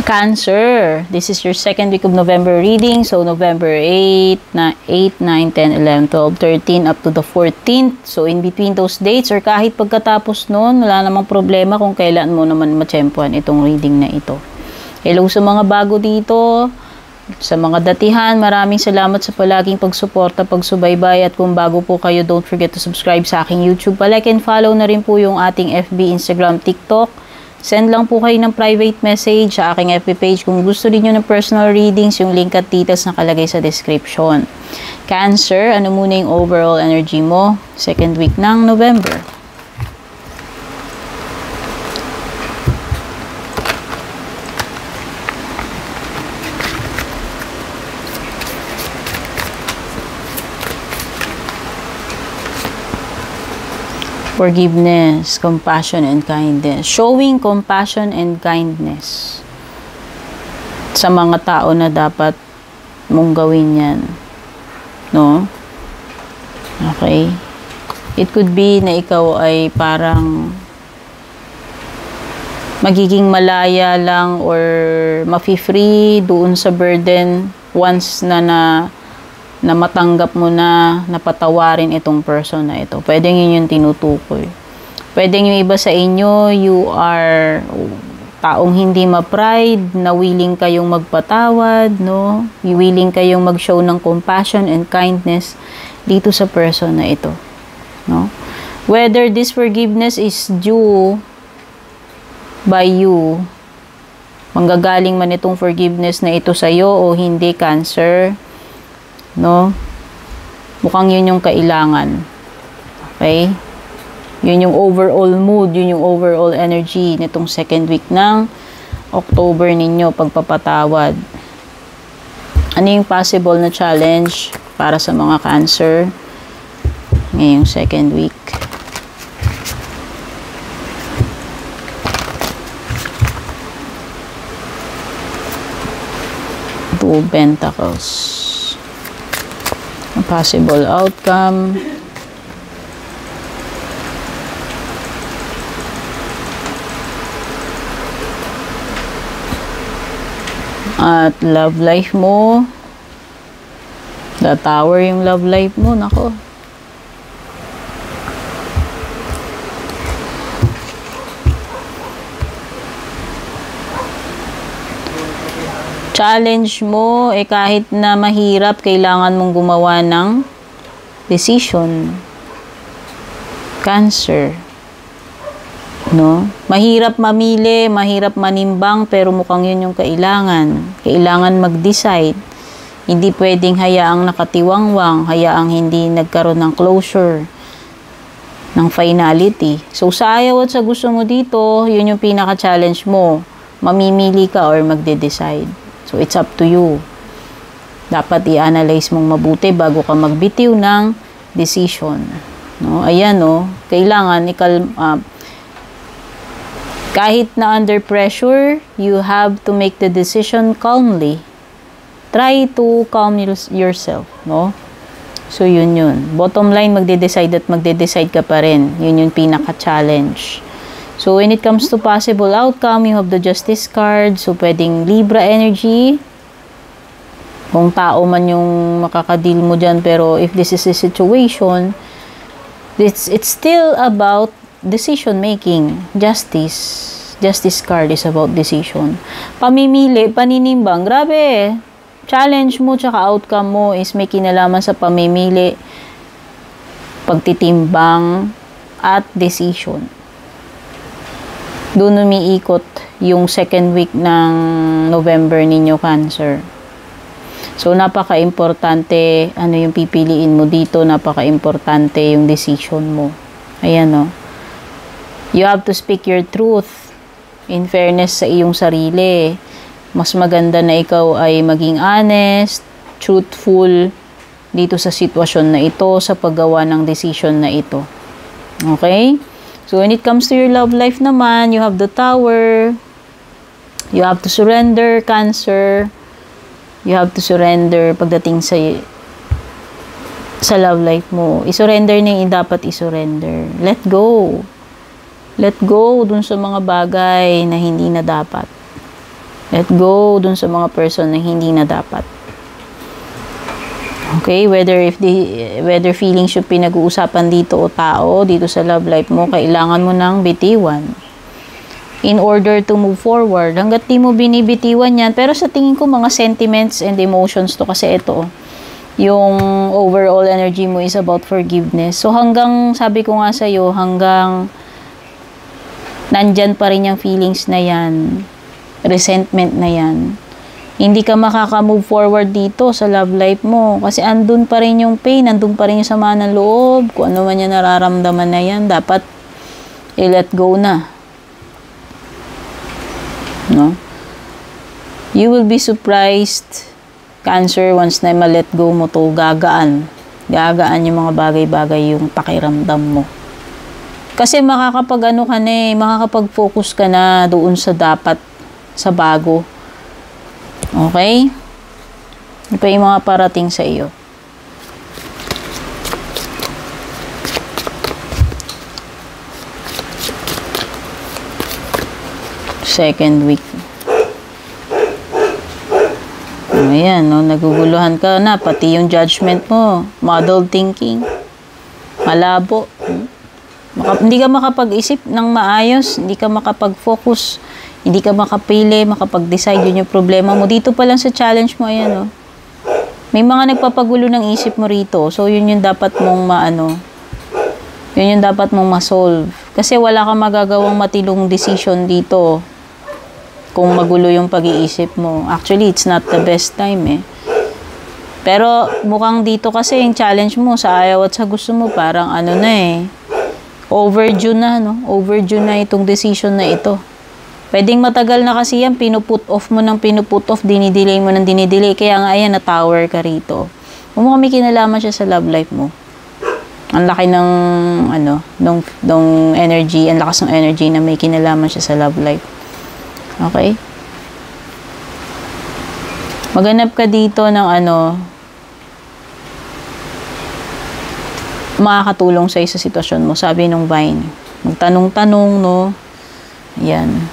Cancer, this is your second week of November reading. So, November 8, 9, 10, 11, 12, 13, up to the 14th. So, in between those dates or kahit pagkatapos nun, wala namang problema kung kailan mo naman matsyempuan itong reading na ito. Hello sa mga bago dito. Sa mga datihan, maraming salamat sa palaging pagsuporta, pagsubaybay. At kung bago po kayo, don't forget to subscribe sa aking YouTube. Like and follow na rin po yung ating FB, Instagram, TikTok. Send lang po kayo ng private message sa aking FB page kung gusto niyo ng personal readings, yung link at details nakalagay sa description. Cancer, ano muna yung overall energy mo? Second week ng November. Forgiveness, compassion, and kindness. Showing compassion and kindness sa mga tao na dapat mong gawin yan. No? Okay? It could be na ikaw ay parang magiging malaya lang or mafi-free doon sa burden once na matanggap mo na napatawarin itong person na ito. Pwede yun yung tinutukoy. Pwede yung iba sa inyo, you are taong hindi ma-pride, na willing kayong magpatawad, no? Willing kayong mag-show ng compassion and kindness dito sa person na ito, no? Whether this forgiveness is due by you, manggagaling man itong forgiveness na ito sa'yo o hindi, Cancer, no? Mukhang yun yung kailangan. Okay? Yun yung overall mood, yun yung overall energy nitong second week ng October ninyo, pagpapatawad. Ano yung possible na challenge para sa mga Cancer ngayong second week? Two of Pentacles. A possible outcome. At love life mo. The Tower yung love life mo. Nako. Challenge mo, kahit na mahirap, kailangan mong gumawa ng decision. Cancer. No? Mahirap mamili, mahirap manimbang, pero mukhang yun yung kailangan. Kailangan mag-decide. Hindi pwedeng hayaang nakatiwangwang, hayaang hindi nagkaroon ng closure, ng finality. So, sa ayaw at sa gusto mo dito, yun yung pinaka-challenge mo. Mamimili ka or magde-decide. So, it's up to you. Dapat i-analyze mong mabuti bago ka magbitiw ng decision. No? Ayan, no? Kailangan kahit na under pressure, you have to make the decision calmly. Try to calm yourself, no? So, yun. Bottom line, magde-decide at magde-decide ka pa rin. Yun yung pinaka-challenge. So, when it comes to possible outcome, you have the Justice card. So, pwedeng Libra energy. Kung tao man yung makakadeal mo dyan. Pero, if this is a situation, it's still about decision making. Justice card is about decision. Pamimili, paninimbang. Grabe. Challenge mo tsaka outcome mo is may kinalaman sa pamimili, pagtitimbang, at decision. Doon umiikot yung second week ng November ninyo, Cancer. So, napaka-importante ano yung pipiliin mo dito. Napaka-importante yung decision mo. Ayan, no? You have to speak your truth in fairness sa iyong sarili. Mas maganda na ikaw ay maging honest, truthful dito sa sitwasyon na ito, sa paggawa ng decision na ito. Okay? So, when it comes to your love life naman, you have the Tower. You have to surrender, Cancer. You have to surrender pagdating sa love life mo. I-surrender na yung dapat i-surrender. Let go. Let go dun sa mga bagay na hindi na dapat. Let go dun sa mga person na hindi na dapat. Okay, whether feelings yung pinag-uusapan dito o tao, dito sa love life mo, kailangan mo nang bitiwan. In order to move forward, hanggat di mo binibitiwan yan, pero sa tingin ko mga sentiments and emotions to kasi ito, yung overall energy mo is about forgiveness. So hanggang, sabi ko nga sa'yo, hanggang nandyan pa rin yung feelings na yan, resentment na yan, hindi ka makaka-move forward dito sa love life mo. Kasi andun pa rin yung pain, andun pa rin yung sama ng loob. Kung ano man yung nararamdaman na yan, dapat i-let go na. No? You will be surprised, Cancer, once na ma-let go mo to, gagaan. Gagaan yung mga bagay-bagay yung pakiramdam mo. Kasi makakapag-ano ka na makakapag-focus ka na doon sa dapat, sa bago. Okay? Ito pa yung mga parating sa iyo. Second week. Ayan, no, naguguluhan ka na. Pati yung judgment mo. Muddled thinking. Malabo. Hindi ka makapag-isip ng maayos. Hindi ka makapag-focus. Hindi ka makapili, makapag-decide. Yun yung problema mo. Dito pa lang sa challenge mo, ayan, no. May mga nagpapagulo ng isip mo rito. So, yun yung dapat mong yun yung dapat mong ma-solve. Kasi wala kang magagawang matilong decision dito kung magulo yung pag-iisip mo. Actually, it's not the best time, eh. Pero, mukhang dito kasi yung challenge mo sa ayaw at sa gusto mo, parang overdue na, no? Overdue na itong decision na ito. Pwedeng matagal na kasi yan, pinuput off mo ng pinuput off, dinidelay mo ng dinidelay. Kaya nga, ayan, na-tower ka rito. Mukhang may kinalaman siya sa love life mo. Ang laki ng, ng energy, ang lakas ng energy na may kinalaman siya sa love life. Okay? Maghanap ka dito ng makakatulong sa'yo sa sitwasyon mo. Sabi nung Vine. Magtanong-tanong, no? Yan.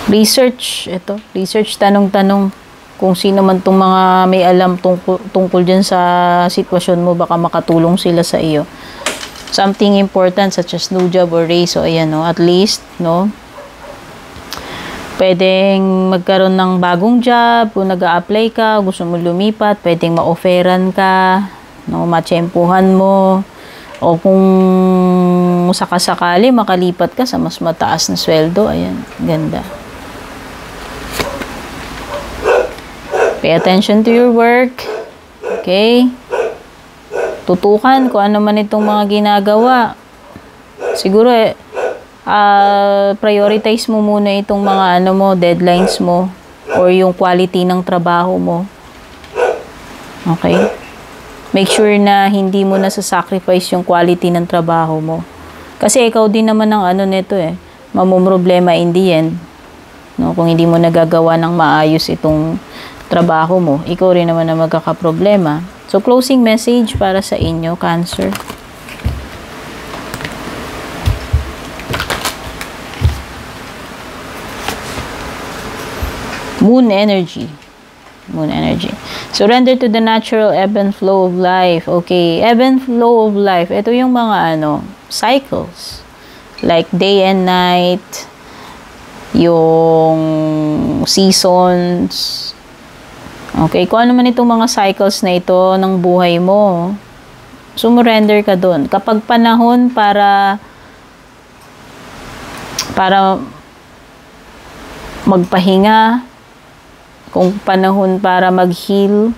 Research, research, tanong-tanong kung sino man tong mga may alam tungkol dyan sa sitwasyon mo, baka makatulong sila sa iyo. Something important such as new job or raise, so ayan, no, at least, no, pwedeng magkaroon ng bagong job, kung nag-a-apply ka, gusto mo lumipat, pwedeng ma-offeran ka, no, matsyempuhan mo, o kung sakasakali makalipat ka sa mas mataas na sweldo, ayan, ganda. Pay attention to your work. Okay? Tutukan kung ano man itong mga ginagawa. Siguro, prioritize mo muna itong mga deadlines mo or yung quality ng trabaho mo. Okay? Make sure na hindi mo na sacrifice yung quality ng trabaho mo. Kasi ikaw din naman ang nito mamumroblema in the end. No? Kung hindi mo nagagawa ng maayos itong trabaho mo, ikaw rin naman na magkakaproblema. So, closing message para sa inyo, Cancer. Moon energy. Moon energy. Surrender to the natural ebb and flow of life. Okay, ebb and flow of life. Ito yung mga cycles. Like day and night, yung seasons. Okay, kung ano man itong mga cycles na ito ng buhay mo, sumurrender ka dun. Kapag panahon para magpahinga, kung panahon para mag-heal,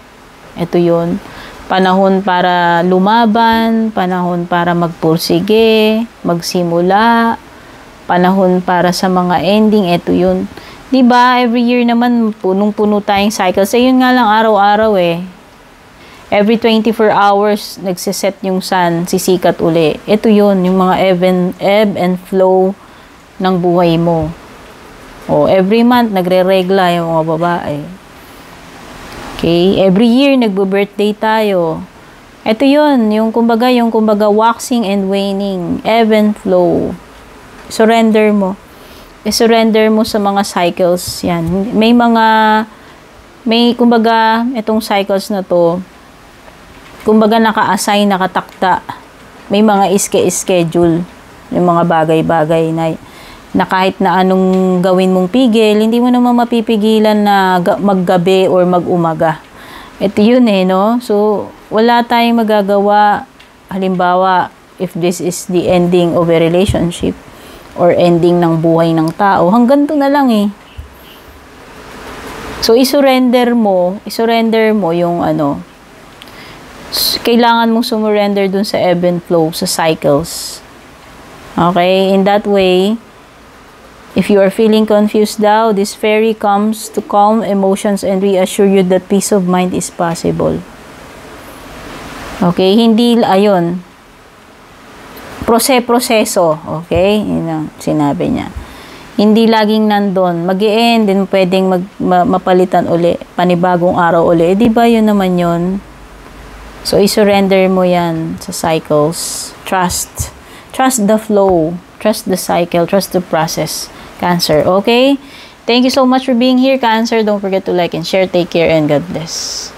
ito yun. Panahon para lumaban, panahon para magpursige, magsimula, panahon para sa mga ending, ito yun. Diba, every year naman, punong-puno tayong cycles. Yun nga lang, araw-araw Every 24 hours, nagsiset yung sun, sisikat uli. Ito yun, yung mga ebb and flow ng buhay mo. O, every month, nagre-regla yung mga babae. Okay? Every year, nagbo-birthday tayo. Ito yun, yung kumbaga waxing and waning, ebb and flow. Surrender mo. i-surrender mo sa mga cycles. Yan. Kumbaga, itong cycles na to, kumbaga naka-assign, nakatakta. May mga schedule. Yung mga bagay-bagay na kahit na anong gawin mong pigil, hindi mo naman mapipigilan na maggabi or mag-umaga. Ito yun no? So, wala tayong magagawa. Halimbawa, if this is the ending of a relationship or ending ng buhay ng tao, hanggang to na lang So, isurrender mo yung kailangan mong sumurrender dun sa ebb and flow, sa cycles. Okay? In that way, if you are feeling confused daw, this fairy comes to calm emotions and reassure you that peace of mind is possible. Okay? Hindi, ayun. Proseso. Okay? Yun ang sinabi niya. Hindi laging nandun. Mag-i-end, din pwedeng mapalitan uli. Panibagong araw uli. Di ba yun naman yun? So, isurrender mo yan sa cycles. Trust the flow. Trust the cycle. Trust the process. Cancer. Okay? Thank you so much for being here, Cancer. Don't forget to like and share. Take care and God bless.